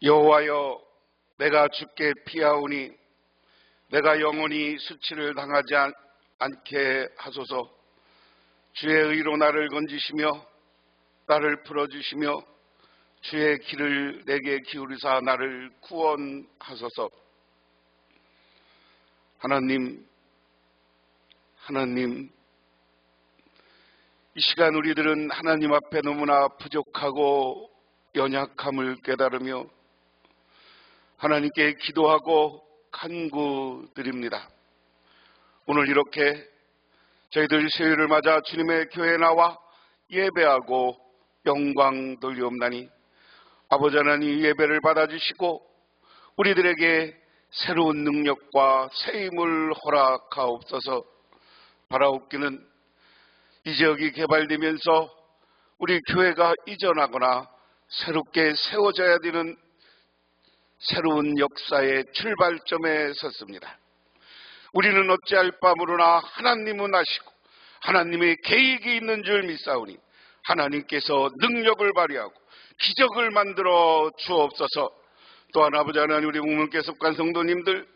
여호와여, 내가 주께 피하오니 내가 영원히 수치를 당하지 않게 하소서. 주의 의로 나를 건지시며 나를 풀어주시며 주의 길을 내게 기울이사 나를 구원하소서. 하나님, 이 시간 우리들은 하나님 앞에 너무나 부족하고 연약함을 깨달으며 하나님께 기도하고 간구드립니다. 오늘 이렇게 저희들 수요일을 맞아 주님의 교회에 나와 예배하고 영광 돌리옵나니 아버지 하나님, 예배를 받아주시고 우리들에게 새로운 능력과 새 힘을 허락하옵소서. 바라옵기는 이 지역이 개발되면서 우리 교회가 이전하거나 새롭게 세워져야 되는 새로운 역사의 출발점에 섰습니다. 우리는 어찌할 바 모르나 하나님은 아시고 하나님의 계획이 있는 줄 믿사오니 하나님께서 능력을 발휘하고 기적을 만들어 주옵소서. 또한 아버지 하나님, 우리 우문께 속한 성도님들,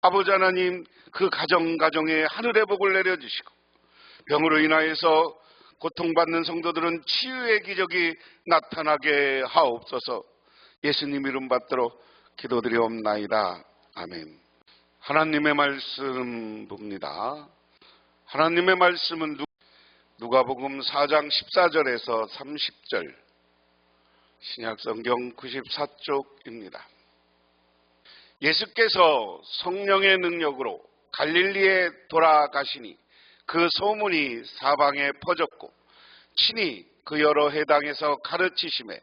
아버지 하나님, 그 가정에 하늘의 복을 내려주시고 병으로 인하여서 고통받는 성도들은 치유의 기적이 나타나게 하옵소서. 예수님 이름 받들어 기도드리옵나이다. 아멘. 하나님의 말씀 봅니다. 하나님의 말씀은 누가복음 4장 14절에서 30절, 신약성경 94쪽입니다. 예수께서 성령의 능력으로 갈릴리에 돌아가시니 그 소문이 사방에 퍼졌고 친히 그 여러 회당에서 가르치심에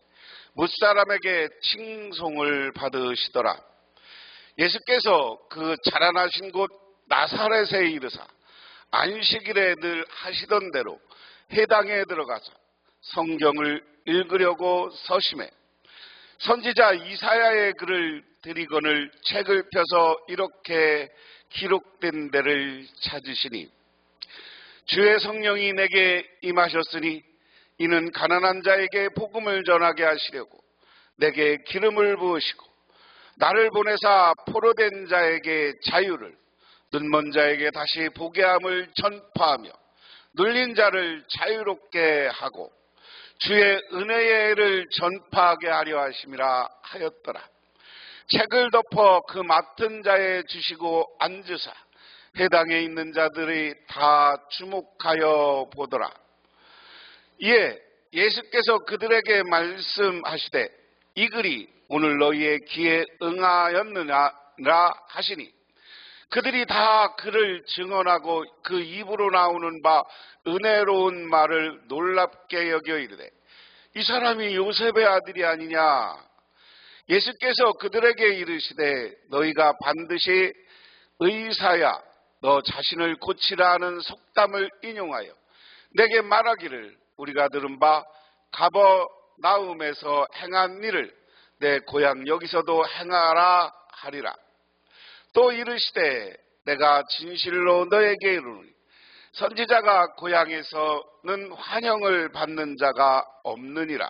무사람에게 칭송을 받으시더라. 예수께서 그 자라나신 곳 나사렛에 이르사 안식일에 늘 하시던 대로 회당에 들어가서 성경을 읽으려고 서심해 선지자 이사야의 글을 들이거늘 책을 펴서 이렇게 기록된 데를 찾으시니 주의 성령이 내게 임하셨으니 이는 가난한 자에게 복음을 전하게 하시려고 내게 기름을 부으시고 나를 보내사 포로된 자에게 자유를, 눈먼 자에게 다시 보게 함을 전파하며 눌린 자를 자유롭게 하고 주의 은혜의 해를 전파하게 하려 하심이라 하였더라. 책을 덮어 그 맡은 자에 주시고 앉으사 회당에 있는 자들이 다 주목하여 보더라. 이에 예수께서 그들에게 말씀하시되 이 글이 오늘 너희의 귀에 응하였느냐 하시니 그들이 다 그를 증언하고 그 입으로 나오는 바 은혜로운 말을 놀랍게 여겨 이르되 이 사람이 요셉의 아들이 아니냐. 예수께서 그들에게 이르시되 너희가 반드시 의사야 너 자신을 고치라 하는 속담을 인용하여 내게 말하기를 우리가 들은 바 가버나움에서 행한 일을 내 고향 여기서도 행하라 하리라. 또 이르시되 내가 진실로 너에게 이르노니 선지자가 고향에서는 환영을 받는 자가 없느니라.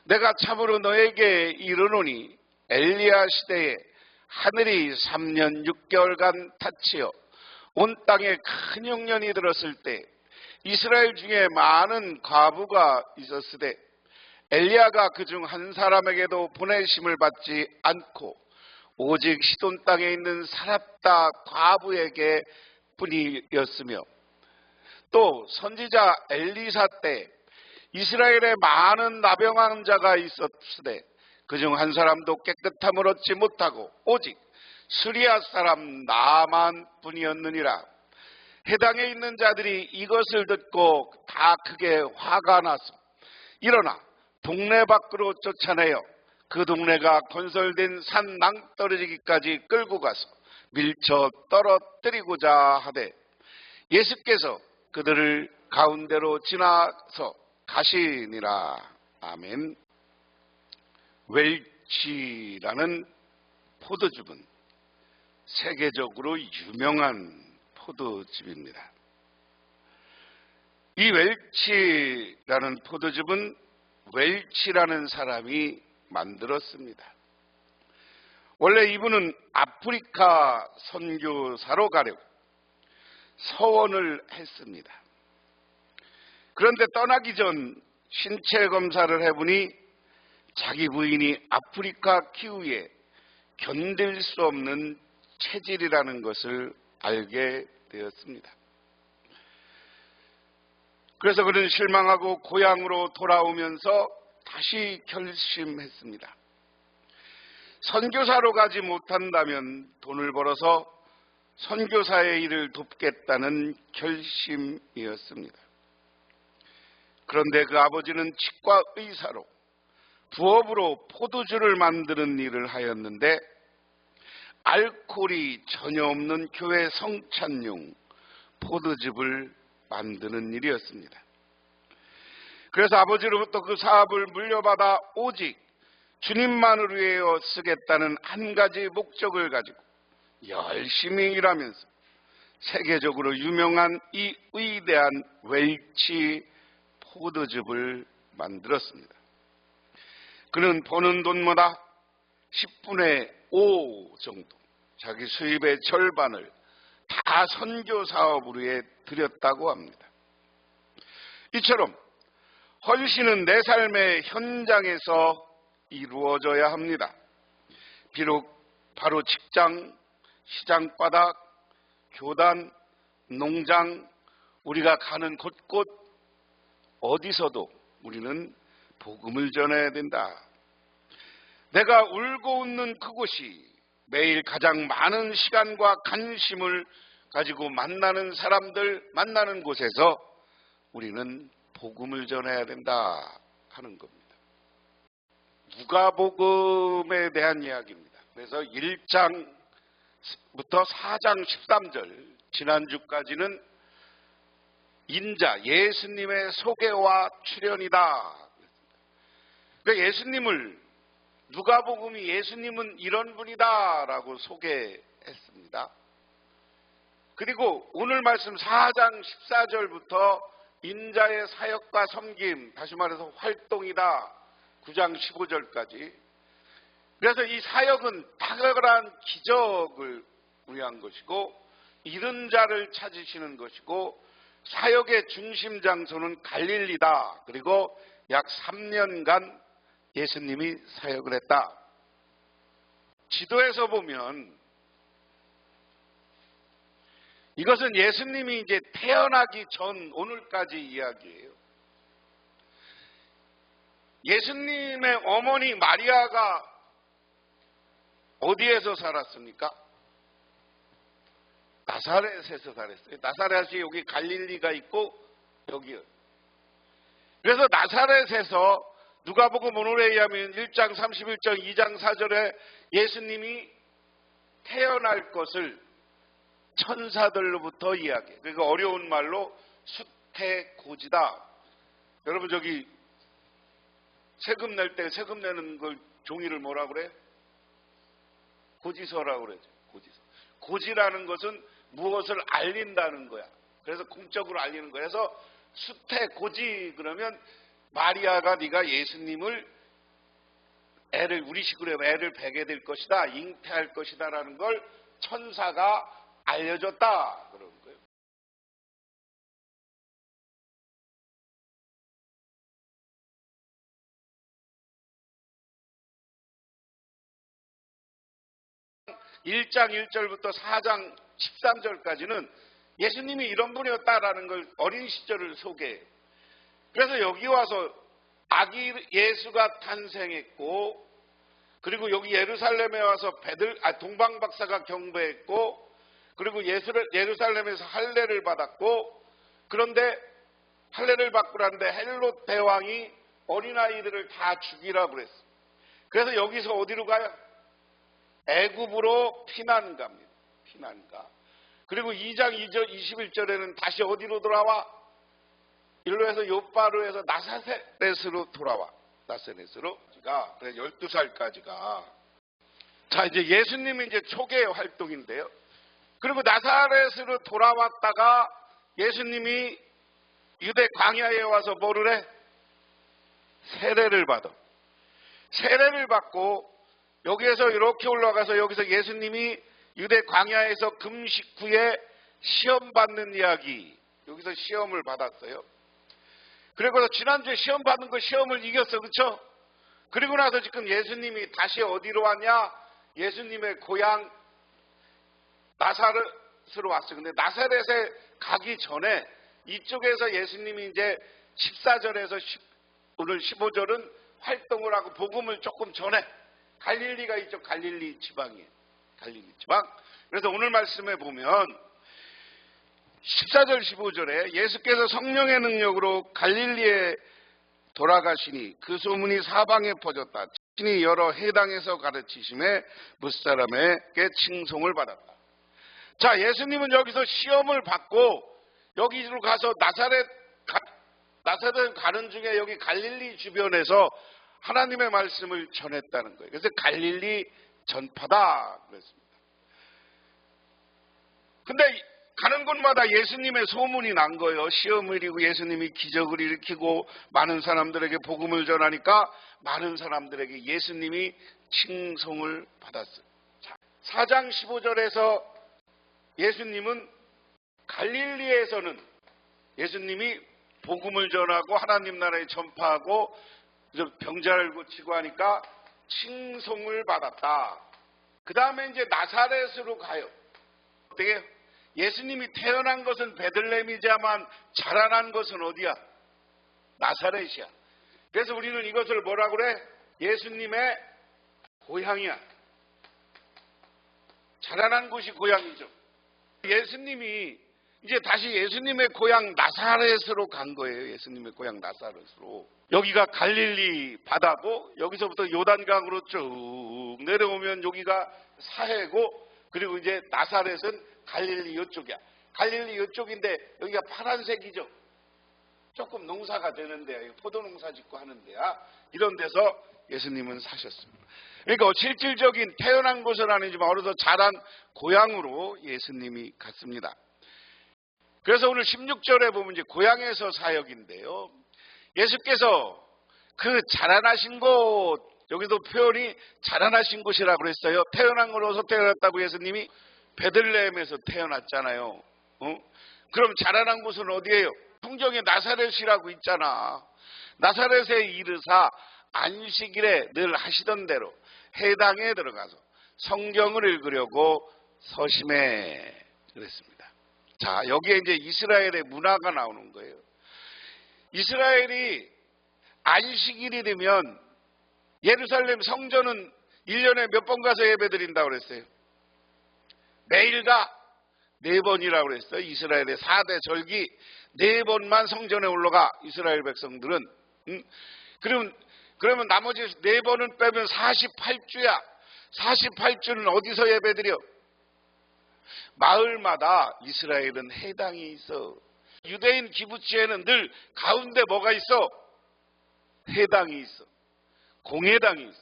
내가 참으로 너에게 이르노니 엘리야 시대에 하늘이 3년 6개월간 닫히어 온 땅에 큰 흉년이 들었을 때 이스라엘 중에 많은 과부가 있었으되 엘리야가 그중 한 사람에게도 보내심을 받지 않고 오직 시돈 땅에 있는 사랍다 과부에게 뿐이었으며 또 선지자 엘리사 때 이스라엘에 많은 나병한 자가 있었으되 그중 한 사람도 깨끗함을 얻지 못하고 오직 수리아 사람 나만 뿐이었느니라. 해당에 있는 자들이 이것을 듣고 다 크게 화가 나서 일어나 동네 밖으로 쫓아내어 그 동네가 건설된 산 낭떠러지기까지 끌고 가서 밀쳐 떨어뜨리고자 하되 예수께서 그들을 가운데로 지나서 가시니라. 아멘. 웰치라는 포도즙은 세계적으로 유명한 포도즙입니다. 이 웰치라는 포도즙은 웰치라는 사람이 만들었습니다. 원래 이분은 아프리카 선교사로 가려고 서원을 했습니다. 그런데 떠나기 전 신체 검사를 해보니 자기 부인이 아프리카 기후에 견딜 수 없는 체질이라는 것을 알게 되었습니다. 그래서 그는 실망하고 고향으로 돌아오면서 다시 결심했습니다. 선교사로 가지 못한다면 돈을 벌어서 선교사의 일을 돕겠다는 결심이었습니다. 그런데 그 아버지는 치과 의사로 부업으로 포도주를 만드는 일을 하였는데 알코올이 전혀 없는 교회 성찬용 포도즙을 만드는 일이었습니다. 그래서 아버지로부터 그 사업을 물려받아 오직 주님만을 위하여 쓰겠다는 한 가지 목적을 가지고 열심히 일하면서 세계적으로 유명한 이 위대한 웰치 포도즙을 만들었습니다. 그는 버는 돈마다 10분의 5 정도, 자기 수입의 절반을 다 선교 사업으로 들였다고 합니다. 이처럼 헌신은 내 삶의 현장에서 이루어져야 합니다. 비록 바로 직장, 시장바닥, 교단, 농장, 우리가 가는 곳곳 어디서도 우리는 복음을 전해야 된다. 내가 울고 웃는 그곳이 매일 가장 많은 시간과 관심을 가지고 만나는 사람들, 만나는 곳에서 우리는 복음을 전해야 된다 하는 겁니다. 누가복음에 대한 이야기입니다. 그래서 1장부터 4장 13절, 지난주까지는 인자, 예수님의 소개와 출현이다. 그러니까 예수님을, 누가복음이 예수님은 이런 분이다라고 소개했습니다. 그리고 오늘 말씀 4장 14절부터 인자의 사역과 섬김, 다시 말해서 활동이다. 9장 15절까지. 그래서 이 사역은 탁월한 기적을 위한 것이고 잃은 자를 찾으시는 것이고 사역의 중심 장소는 갈릴리다. 그리고 약 3년간 예수님이 사역을 했다. 지도에서 보면 이것은 예수님이 이제 태어나기 전 오늘까지 이야기예요. 예수님의 어머니 마리아가 어디에서 살았습니까? 나사렛에서 살았어요. 나사렛이 여기 갈릴리가 있고 여기요. 그래서 나사렛에서 누가복음 오늘에 의하면 1장 31절 2장 4절에 예수님이 태어날 것을 천사들로부터 이야기해요. 그러니까 어려운 말로 수태고지다. 여러분 저기 세금 낼 때 세금 내는 걸 종이를 뭐라 그래? 고지서라고 그러죠. 고지서. 고지라는 것은 무엇을 알린다는 거야. 그래서 공적으로 알리는 거야. 그래서 수태고지 그러면 마리아가 네가 예수님을 우리식으로 애를 베게 될 것이다. 잉태할 것이다라는 걸 천사가 알려줬다. 그러는 거예요. (1장 1절부터 4장 13절까지는 예수님이 이런 분이었다라는 걸 어린 시절을 소개해요. 그래서 여기 와서 아기 예수가 탄생했고 그리고 여기 예루살렘에 와서 동방박사가 경배했고 그리고 예루살렘에서 할례를 받았고 그런데 할례를 받고 나는데 헬롯 대왕이 어린아이들을 다 죽이라고 그랬어. 그래서 여기서 어디로 가요? 애굽으로 피난갑니다. 피난가. 그리고 2장 21절에는 다시 어디로 돌아와? 일로 해서 요바로 해서 나사렛으로 돌아와. 나사렛으로 가. 그래서 12살까지가. 자, 이제 예수님이 이제 초기의 활동인데요. 그리고 나사렛으로 돌아왔다가 예수님이 유대 광야에 와서 뭐를 해? 세례를 받아. 세례를 받고 여기에서 이렇게 올라가서 여기서 예수님이 유대 광야에서 금식 후에 시험 받는 이야기, 여기서 시험을 받았어요. 그리고 지난주에 시험 받는 거 시험을 이겼어, 그렇죠? 그리고 나서 지금 예수님이 다시 어디로 왔냐? 예수님의 고향 나사렛으로 왔어요. 근데 나사렛에 가기 전에 이쪽에서 예수님이 이제 14절에서 오늘 15절은 활동을 하고 복음을 조금 전해. 갈릴리가 이쪽 갈릴리 지방이에요. 갈릴리 지방. 그래서 오늘 말씀에 보면 14절 15절에 예수께서 성령의 능력으로 갈릴리에 돌아가시니 그 소문이 사방에 퍼졌다. 친히 여러 해당에서 가르치심에 무사람에게 칭송을 받았다. 자, 예수님은 여기서 시험을 받고 여기로 가서 나사렛 가는 중에 여기 갈릴리 주변에서 하나님의 말씀을 전했다는 거예요. 그래서 갈릴리 전파다 그랬습니다. 근데 가는 곳마다 예수님의 소문이 난 거예요. 시험을 이기고 예수님이 기적을 일으키고 많은 사람들에게 복음을 전하니까 많은 사람들에게 예수님이 칭송을 받았어요. 자, 4장 15절에서 예수님은 갈릴리에서는 예수님이 복음을 전하고 하나님 나라에 전파하고 병자를 고치고 하니까 칭송을 받았다. 그 다음에 이제 나사렛으로 가요. 어떻게? 예수님이 태어난 것은 베들레헴이지만 자라난 것은 어디야? 나사렛이야. 그래서 우리는 이것을 뭐라고 그래? 예수님의 고향이야. 자라난 곳이 고향이죠. 예수님이 이제 다시 예수님의 고향 나사렛으로 간 거예요. 예수님의 고향 나사렛으로. 여기가 갈릴리 바다고 여기서부터 요단강으로 쭉 내려오면 여기가 사해고 그리고 이제 나사렛은 갈릴리 이쪽이야. 갈릴리 이쪽인데 여기가 파란색이죠. 조금 농사가 되는데 포도 농사 짓고 하는 데야. 이런 데서 예수님은 사셨습니다. 그러니까 실질적인 태어난 곳은 아니지만 어려서 자란 고향으로 예수님이 갔습니다. 그래서 오늘 16절에 보면 이제 고향에서 사역인데요. 예수께서 그 자라나신 곳, 여기도 표현이 자라나신 곳이라고 그랬어요. 태어난 곳으로서 태어났다고 예수님이 베들레헴에서 태어났잖아요. 그럼 자라난 곳은 어디예요? 성경에 나사렛이라고 있잖아. 나사렛에 이르사 안식일에 늘 하시던 대로 해당에 들어가서 성경을 읽으려고 서심해 그랬습니다. 자, 여기에 이제 이스라엘의 문화가 나오는 거예요. 이스라엘이 안식일이 되면 예루살렘 성전은 1년에 몇 번 가서 예배드린다고 그랬어요? 매일 가 4번이라고 그랬어요. 이스라엘의 4대 절기 4번만 성전에 올라가 이스라엘 백성들은. 그러면 나머지 4번은 빼면 48주야. 48주는 어디서 예배드려? 마을마다 이스라엘은 해당이 있어. 유대인 기부치에는 늘 가운데 뭐가 있어? 해당이 있어. 공회당이 있어.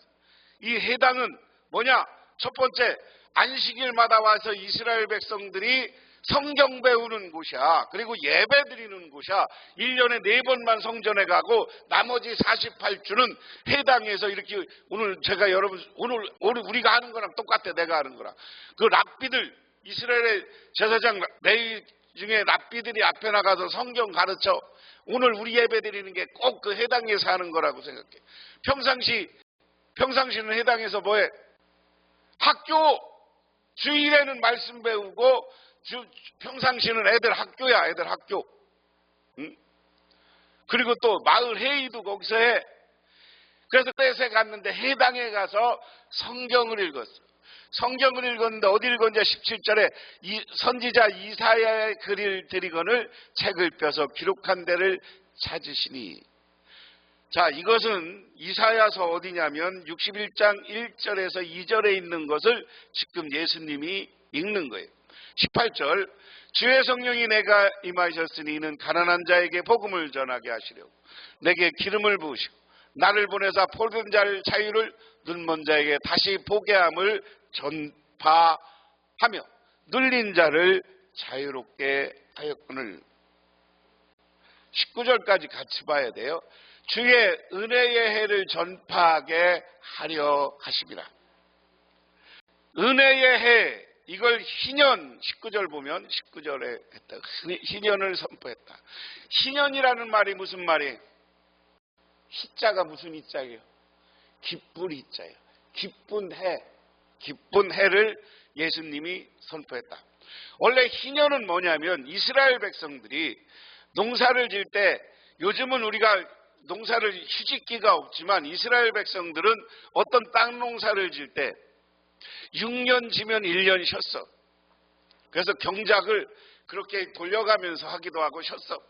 이 해당은 뭐냐? 첫 번째, 안식일마다 와서 이스라엘 백성들이 성경 배우는 곳이야. 그리고 예배 드리는 곳이야. 1년에 4번만 성전에 가고 나머지 48주는 해당에서 이렇게 오늘 제가 여러분 오늘 우리가 하는 거랑 똑같아. 내가 하는 거랑. 그 랍비들 이스라엘의 제사장 레위 중에 랍비들이 앞에 나가서 성경 가르쳐. 오늘 우리 예배 드리는 게 꼭 그 해당에서 하는 거라고 생각해. 평상시는 해당에서 뭐해? 학교. 주일에는 말씀 배우고 평상시는 애들 학교야. 애들 학교. 응? 그리고 또 마을 회의도 거기서 해. 그래서 떼세 갔는데 해당에 가서 성경을 읽었어. 성경을 읽었는데 어디 읽었냐? 17절에 선지자 이사야의 글을 드리거늘 책을 펴서 기록한 데를 찾으시니. 자, 이것은 이사야서 어디냐면 61장 1절에서 2절에 있는 것을 지금 예수님이 읽는 거예요. 18절 주의 성령이 내가 임하셨으니 이는 가난한 자에게 복음을 전하게 하시려고 내게 기름을 부으시고 나를 보내사 포로된 자를 자유를 눈먼 자에게 다시 보게 함을 전파하며 눌린 자를 자유롭게 하였거늘. 19절까지 같이 봐야 돼요. 주의 은혜의 해를 전파하게 하려 하심이라. 은혜의 해, 이걸 희년, 19절 보면 19절에 했다. 희년을 선포했다. 희년이라는 말이 무슨 말이에요? 희자가 무슨 희자예요? 기쁜 희자예요. 기쁜 해, 기쁜 해를 예수님이 선포했다. 원래 희년은 뭐냐면 이스라엘 백성들이 농사를 질 때, 요즘은 우리가 농사를 휴직기가 없지만 이스라엘 백성들은 어떤 땅 농사를 질 때 6년 지면 1년 쉬었어. 그래서 경작을 그렇게 돌려가면서 하기도 하고 쉬었어.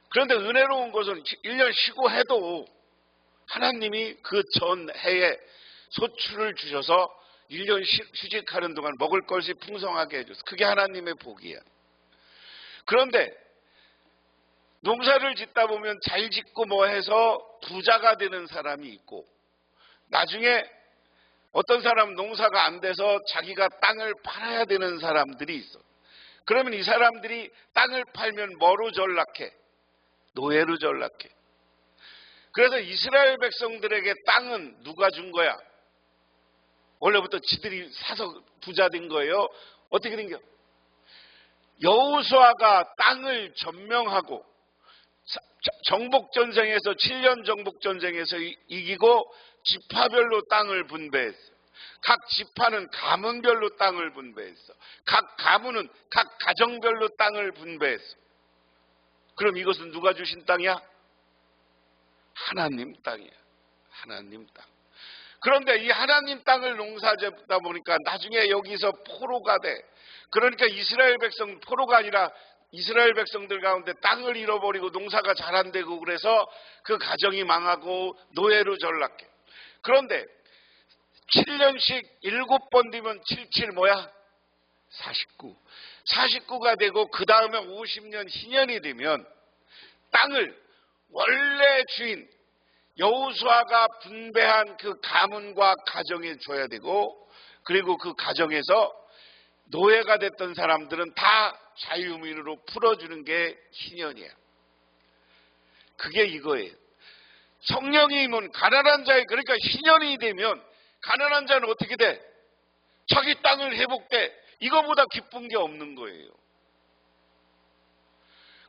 그런데 은혜로운 것은 1년 쉬고 해도 하나님이 그 전 해에 소출을 주셔서 1년 휴직하는 동안 먹을 것이 풍성하게 해줘서 그게 하나님의 복이야. 그런데 농사를 짓다 보면 잘 짓고 뭐 해서 부자가 되는 사람이 있고, 나중에 어떤 사람은 농사가 안 돼서 자기가 땅을 팔아야 되는 사람들이 있어. 그러면 이 사람들이 땅을 팔면 뭐로 전락해? 노예로 전락해. 그래서 이스라엘 백성들에게 땅은 누가 준 거야? 원래부터 지들이 사서 부자 된 거예요. 어떻게 된 거야? 여호수아가 땅을 점명하고 정복전쟁에서 7년 정복전쟁에서 이기고 지파별로 땅을 분배했어. 각 지파는 가문별로 땅을 분배했어. 각 가문은 각 가정별로 땅을 분배했어. 그럼 이것은 누가 주신 땅이야? 하나님 땅이야. 하나님 땅. 그런데 이 하나님 땅을 농사짓다 보니까 나중에 여기서 포로가 돼. 그러니까 이스라엘 백성, 포로가 아니라 이스라엘 백성들 가운데 땅을 잃어버리고 농사가 잘 안 되고, 그래서 그 가정이 망하고 노예로 전락해. 그런데 7년씩 7번 되면 77 뭐야? 49. 49가 되고 그 다음에 50년 희년이 되면 땅을 원래 주인 여호수아가 분배한 그 가문과 가정에 줘야 되고, 그리고 그 가정에서 노예가 됐던 사람들은 다 자유민으로 풀어주는 게 희년이야. 그게 이거예요. 성령이 임은 가난한 자에, 그러니까 희년이 되면 가난한 자는 어떻게 돼? 자기 땅을 회복돼. 이거보다 기쁜 게 없는 거예요.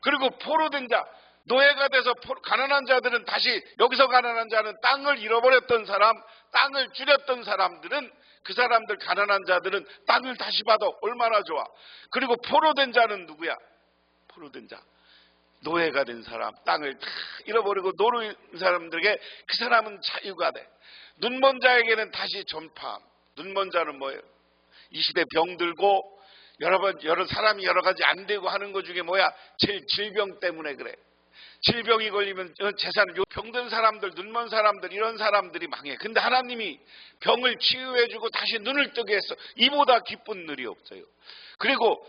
그리고 포로된 자, 노예가 돼서 가난한 자들은 다시, 여기서 가난한 자는 땅을 잃어버렸던 사람, 땅을 줄였던 사람들은, 그 사람들, 가난한 자들은 땅을 다시 받아. 얼마나 좋아. 그리고 포로된 자는 누구야? 포로된 자, 노예가 된 사람, 땅을 다 잃어버리고 노는 사람들에게 그 사람은 자유가 돼. 눈먼 자에게는 다시 전파함. 눈먼 자는 뭐예요? 이 시대 병들고 여러 사람이 여러 가지 안 되고 하는 것 중에 뭐야? 질병 때문에 그래. 질병이 걸리면 재산, 병든 사람들, 눈먼 사람들, 이런 사람들이 망해. 근데 하나님이 병을 치유해주고 다시 눈을 뜨게 했어. 이보다 기쁜 일이 없어요. 그리고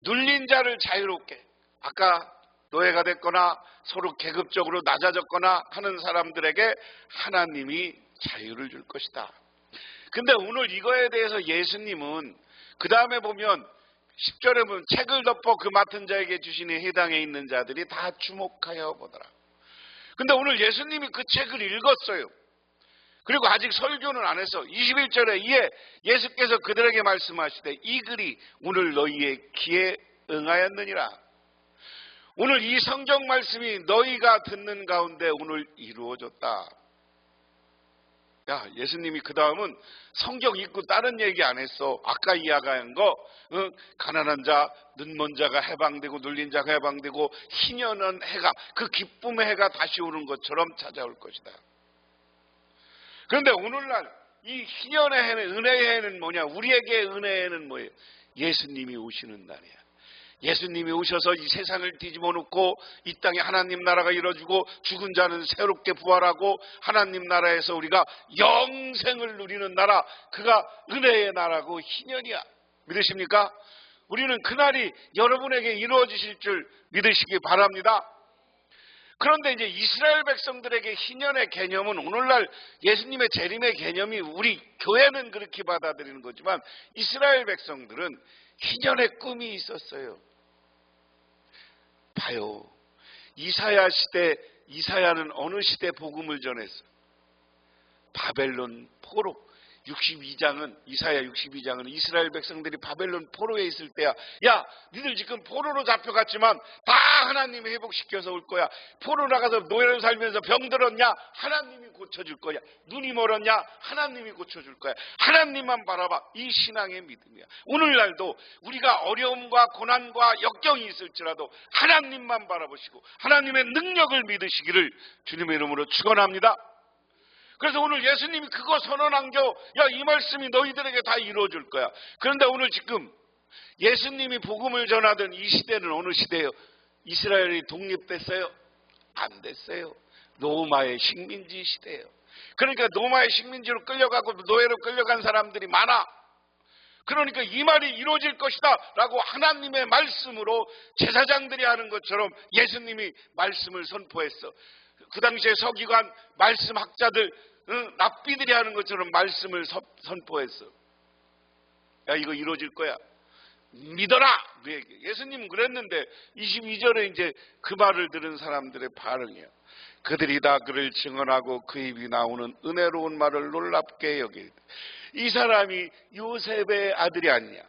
눌린 자를 자유롭게, 아까 노예가 됐거나 서로 계급적으로 낮아졌거나 하는 사람들에게 하나님이 자유를 줄 것이다. 근데 오늘 이거에 대해서 예수님은 그 다음에 보면 10절에 보면 책을 덮어 그 맡은 자에게 주시니 해당에 있는 자들이 다 주목하여 보더라. 근데 오늘 예수님이 그 책을 읽었어요. 그리고 아직 설교는 안 했어. 21절에 이에 예수께서 그들에게 말씀하시되 이 글이 오늘 너희의 귀에 응하였느니라. 오늘 이 성경 말씀이 너희가 듣는 가운데 오늘 이루어졌다. 야, 예수님이 그 다음은 성경 읽고 다른 얘기 안 했어. 아까 이야기한 거, 가난한 자, 눈먼 자가 해방되고 눌린 자가 해방되고 희년한 해가, 그 기쁨의 해가 다시 오는 것처럼 찾아올 것이다. 그런데 오늘날 이 희년의 해는, 은혜의 해는 뭐냐? 우리에게 은혜의 해는 뭐예요? 예수님이 오시는 날이야. 예수님이 오셔서 이 세상을 뒤집어 놓고 이 땅에 하나님 나라가 이루어지고 죽은 자는 새롭게 부활하고 하나님 나라에서 우리가 영생을 누리는 나라, 그가 은혜의 나라고 희년이야. 믿으십니까? 우리는 그날이 여러분에게 이루어지실 줄 믿으시기 바랍니다. 그런데 이제 이스라엘 백성들에게 희년의 개념은 오늘날 예수님의 재림의 개념이 우리 교회는 그렇게 받아들이는 거지만 이스라엘 백성들은 희년의 꿈이 있었어요. 봐요. 이사야 시대, 이사야는 어느 시대 복음을 전했어? 바벨론 포로. 62장은 이사야 62장은 이스라엘 백성들이 바벨론 포로에 있을 때야. 야, 니들 지금 포로로 잡혀갔지만 다 하나님이 회복시켜서 올 거야. 포로 나가서 노예로 살면서 병들었냐? 하나님이 고쳐줄 거야. 눈이 멀었냐? 하나님이 고쳐줄 거야. 하나님만 바라봐. 이 신앙의 믿음이야. 오늘날도 우리가 어려움과 고난과 역경이 있을지라도 하나님만 바라보시고 하나님의 능력을 믿으시기를 주님의 이름으로 축원합니다. 그래서 오늘 예수님이 그거 선언한 겨, 야, 이 말씀이 너희들에게 다 이루어질 거야. 그런데 오늘 지금 예수님이 복음을 전하던 이 시대는 어느 시대예요? 이스라엘이 독립됐어요? 안 됐어요. 로마의 식민지 시대예요. 그러니까 로마의 식민지로 끌려가고 노예로 끌려간 사람들이 많아. 그러니까 이 말이 이루어질 것이다 라고 하나님의 말씀으로 제사장들이 하는 것처럼 예수님이 말씀을 선포했어. 그 당시에 서기관, 말씀학자들, 랍비들이 하는 것처럼 말씀을 선포했어. 야, 이거 이루어질 거야. 믿어라! 예수님은 그랬는데 22절에 이제 그 말을 들은 사람들의 반응이야. 그들이 다 그를 증언하고 그 입이 나오는 은혜로운 말을 놀랍게 여기다. 이 사람이 요셉의 아들이 아니냐.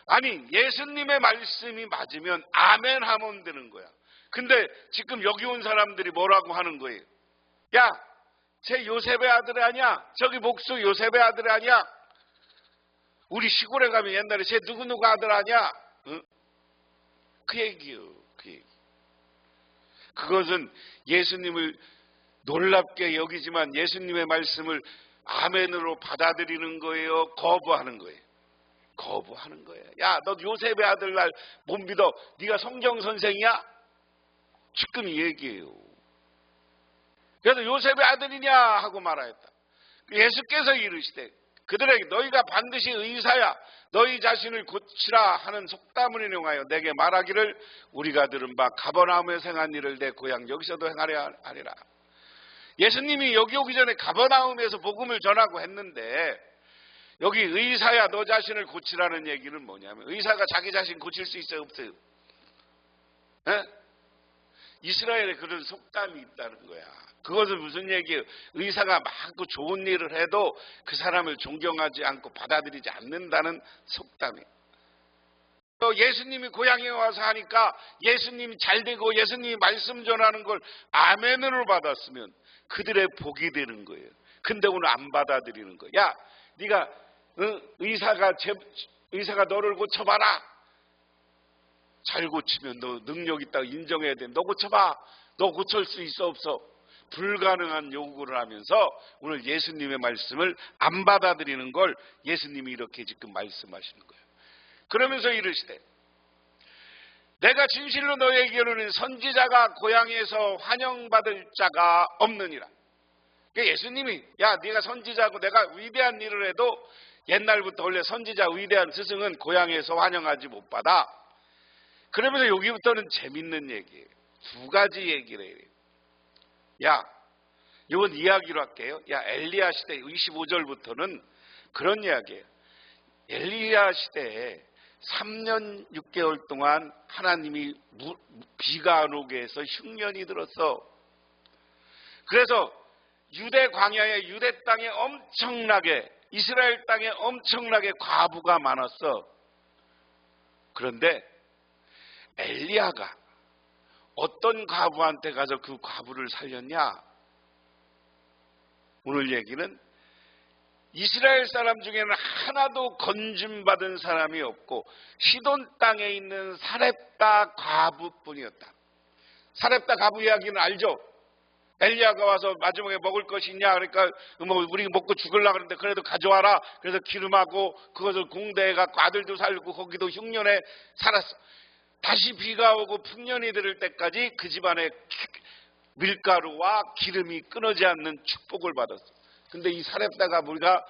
아니, 예수님의 말씀이 맞으면 아멘 하면 되는 거야. 근데 지금 여기 온 사람들이 뭐라고 하는 거예요? 야, 쟤 요셉의 아들 아니야? 저기 목수 요셉의 아들 아니야? 우리 시골에 가면 옛날에 쟤 누구누구 아들 아니야? 응? 그 얘기요. 그 얘기. 그것은 예수님을 놀랍게 여기지만 예수님의 말씀을 아멘으로 받아들이는 거예요? 거부하는 거예요? 거부하는 거예요. 야, 너 요셉의 아들 날 못 믿어. 네가 성경 선생이야? 지금 이 얘기예요. 그래서 요셉의 아들이냐 하고 말하였다. 예수께서 이르시되 그들에게 너희가 반드시 의사야 너희 자신을 고치라 하는 속담을 인용하여 내게 말하기를 우리가 들은 바 가버나움에 행한 일을 내 고향 여기서도 행하려 하리라. 예수님이 여기 오기 전에 가버나움에서 복음을 전하고 했는데 여기 의사야 너 자신을 고치라는 얘기는 뭐냐면 의사가 자기 자신 고칠 수 있어요? 없어요? 에? 이스라엘에 그런 속담이 있다는 거야. 그것은 무슨 얘기예요? 의사가 막 좋은 일을 해도 그 사람을 존경하지 않고 받아들이지 않는다는 속담이에요. 예수님이 고향에 와서 하니까 예수님이 잘 되고 예수님이 말씀 전하는 걸 아멘으로 받았으면 그들의 복이 되는 거예요. 근데 오늘 안 받아들이는 거야. 야, 네가 의사가 너를 고쳐봐라. 잘 고치면 너 능력 있다고 인정해야 돼. 너 고쳐봐. 너 고칠 수 있어 없어? 불가능한 요구를 하면서 오늘 예수님의 말씀을 안 받아들이는 걸 예수님이 이렇게 지금 말씀하시는 거예요. 그러면서 이르시되 내가 진실로 너에게 이르노니 선지자가 고향에서 환영받을 자가 없느니라. 그러니까 예수님이 야 네가 선지자고 내가 위대한 일을 해도 옛날부터 원래 선지자 위대한 스승은 고향에서 환영하지 못 받아. 그러면서 여기부터는 재밌는 얘기예요. 두 가지 얘기를 해요. 야, 이건 이야기로 할게요. 야, 엘리야 시대 25절부터는 그런 이야기예요. 엘리야 시대에 3년 6개월 동안 하나님이 비가 안 오게 해서 흉년이 들었어. 그래서 유대 광야에 유대 땅에 엄청나게 이스라엘 땅에 엄청나게 과부가 많았어. 그런데 엘리야가 어떤 과부한테 가서 그 과부를 살렸냐? 오늘 얘기는 이스라엘 사람 중에는 하나도 건짐받은 사람이 없고 시돈 땅에 있는 사렙다 과부뿐이었다. 사렙다 과부 이야기는 알죠? 엘리야가 와서 마지막에 먹을 것이 있냐 그러니까 뭐 우리 먹고 죽으려고 그러는데 그래도 가져와라. 그래서 기름하고 그것을 공대해 갖고 아들도 살고 거기도 흉년에 살았어. 다시 비가 오고 풍년이 들을 때까지 그 집안에 밀가루와 기름이 끊어지 않는 축복을 받았어. 근데 이 사렙다가 우리가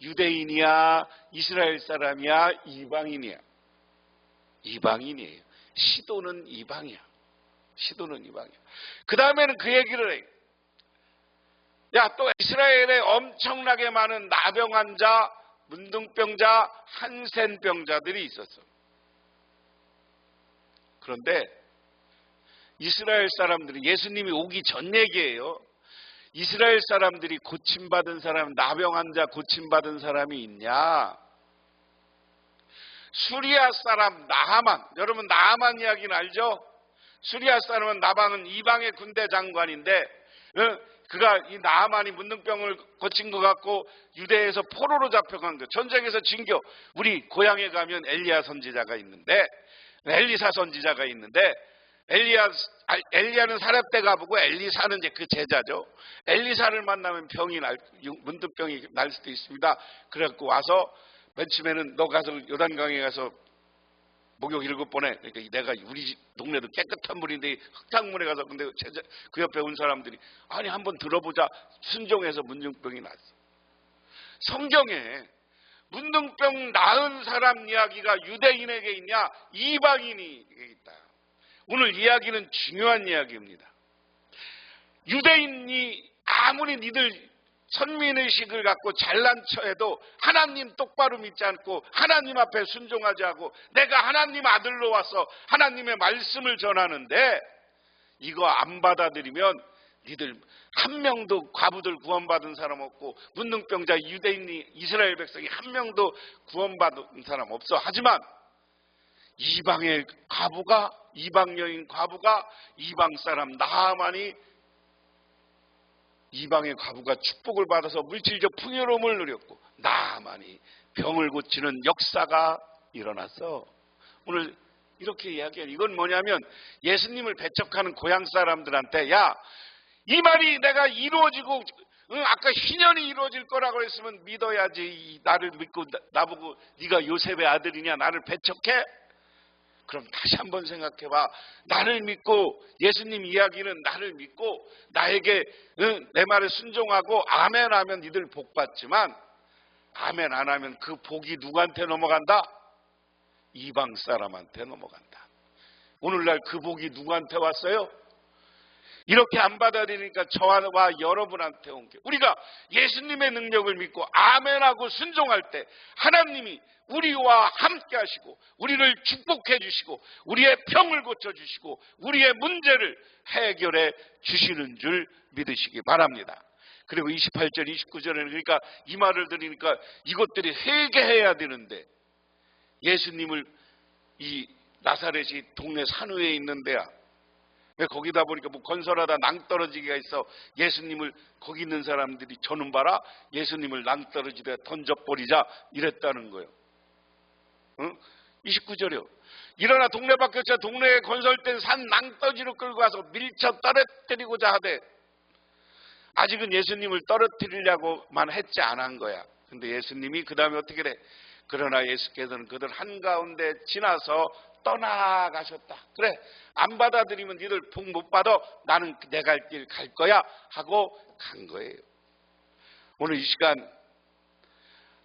유대인이야 이스라엘 사람이야 이방인이야? 이방인이에요. 시도는 이방이야. 시도는 이방이야. 그 다음에는 그 얘기를 해. 야, 또 이스라엘에 엄청나게 많은 나병 환자, 문둥병자, 한센병자들이 있었어. 그런데 이스라엘 사람들이 예수님이 오기 전 얘기예요. 이스라엘 사람들이 고침받은 사람, 나병 환자 고침받은 사람이 있냐? 수리아 사람 나하만, 여러분 나하만 이야기는 알죠? 수리아 사람은 나방은 이방의 군대 장관인데 그가 이 나하만이 문둥병을 고친 것 같고 유대에서 포로로 잡혀간 거, 전쟁에서 징겨. 우리 고향에 가면 엘리야 선지자가 있는데, 엘리사 선지자가 있는데, 엘리야는 사렙대 가보고 엘리사는 이제 그 제자죠. 엘리사를 만나면 문둥병이 날 수도 있습니다. 그래갖고 와서 맨 처음에는 너 가서 요단강에 가서 목욕 7번에, 그러니까 내가 우리 집 동네도 깨끗한 물인데 흙탕물에 가서, 근데 그 옆에 온 사람들이 아니 한번 들어보자, 순종해서 문둥병이 났어. 성경에 문둥병 나은 사람 이야기가 유대인에게 있냐, 이방인에게 있다. 오늘 이야기는 중요한 이야기입니다. 유대인이 아무리 니들 선민의식을 갖고 잘난 척해도 하나님 똑바로 믿지 않고 하나님 앞에 순종하지 않고 내가 하나님 아들로 와서 하나님의 말씀을 전하는데 이거 안 받아들이면 니들 한 명도 과부들 구원받은 사람 없고 문둥병자 유대인이 이스라엘 백성이 한 명도 구원받은 사람 없어. 하지만 이방의 과부가, 이방 여인 과부가, 이방 사람 나하만이, 이방의 과부가 축복을 받아서 물질적 풍요로움을 누렸고 나하만이 병을 고치는 역사가 일어났어. 오늘 이렇게 이야기해요. 이건 뭐냐면 예수님을 배척하는 고향 사람들한테 야, 이 말이 내가 이루어지고 아까 희년이 이루어질 거라고 했으면 믿어야지. 나를 믿고 나보고 네가 요셉의 아들이냐, 나를 배척해? 그럼 다시 한번 생각해봐. 나를 믿고 예수님 이야기는 나를 믿고 나에게 내 말에 순종하고 아멘 하면 니들 복 받지만 아멘 안 하면 그 복이 누구한테 넘어간다? 이방 사람한테 넘어간다. 오늘날 그 복이 누구한테 왔어요? 이렇게 안 받아들이니까 저와 여러분한테 온 게, 우리가 예수님의 능력을 믿고 아멘하고 순종할 때 하나님이 우리와 함께 하시고 우리를 축복해 주시고 우리의 병을 고쳐 주시고 우리의 문제를 해결해 주시는 줄 믿으시기 바랍니다. 그리고 28절 29절에는 그러니까 이 말을 들으니까 이것들이 회개해야 되는데, 예수님을 이 나사렛이 동네 산 위에 있는 데야. 거기다 보니까 뭐 건설하다 낭떠러지기가 있어 예수님을, 거기 있는 사람들이 저는 봐라 예수님을 낭떠러지게 던져버리자 이랬다는 거예요. 29절이요. 일어나 동네 밖에서 동네에 건설된 산 낭떠지로 끌고 와서 밀쳐 떨어뜨리고자 하되, 아직은 예수님을 떨어뜨리려고만 했지 않은 거야. 근데 예수님이 그 다음에 어떻게 돼? 그러나 예수께서는 그들 한가운데 지나서 떠나가셨다. 그래, 안 받아들이면 니들 복 못 받아, 나는 내 갈 길 갈 거야 하고 간 거예요. 오늘 이 시간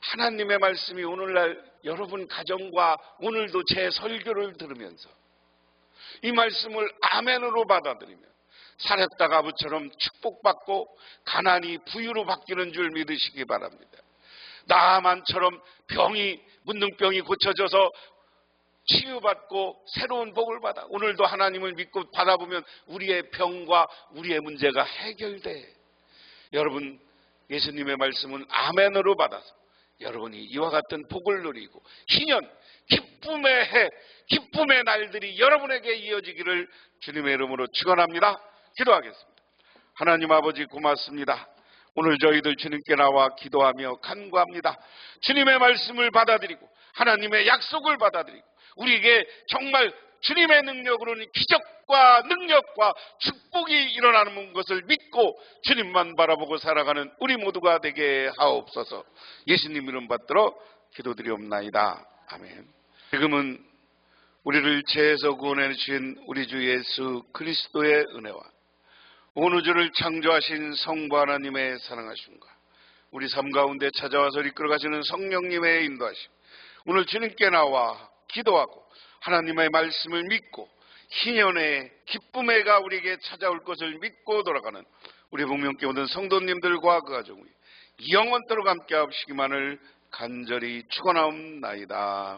하나님의 말씀이 오늘날 여러분 가정과 오늘도 제 설교를 들으면서 이 말씀을 아멘으로 받아들이면 사렙다 아부처럼 축복받고 가난이 부유로 바뀌는 줄 믿으시기 바랍니다. 나하만처럼 문둥병이 고쳐져서 치유받고 새로운 복을 받아 오늘도 하나님을 믿고 받아보면 우리의 병과 우리의 문제가 해결돼. 여러분 예수님의 말씀은 아멘으로 받아서 여러분이 이와 같은 복을 누리고 희년 기쁨의 해, 기쁨의 날들이 여러분에게 이어지기를 주님의 이름으로 축원합니다. 기도하겠습니다. 하나님 아버지 고맙습니다. 오늘 저희들 주님께 나와 기도하며 간구합니다. 주님의 말씀을 받아들이고 하나님의 약속을 받아들이고 우리에게 정말 주님의 능력으로는 기적과 능력과 축복이 일어나는 것을 믿고 주님만 바라보고 살아가는 우리 모두가 되게 하옵소서. 예수님 이름 받들어 기도드리옵나이다. 아멘. 지금은 우리를 죄에서 구원해 주신 우리 주 예수 그리스도의 은혜와 온 우주를 창조하신 성부 하나님의 사랑하심과 우리 삶 가운데 찾아와서 이끌어가시는 성령님의 인도하심, 오늘 주님께 나와 기도하고 하나님의 말씀을 믿고 희년의 기쁨의 해가 우리에게 찾아올 것을 믿고 돌아가는 우리 복명교회 모든 성도님들과 그 가정이 영원토록 함께 하시기만을 간절히 축원하옵나이다.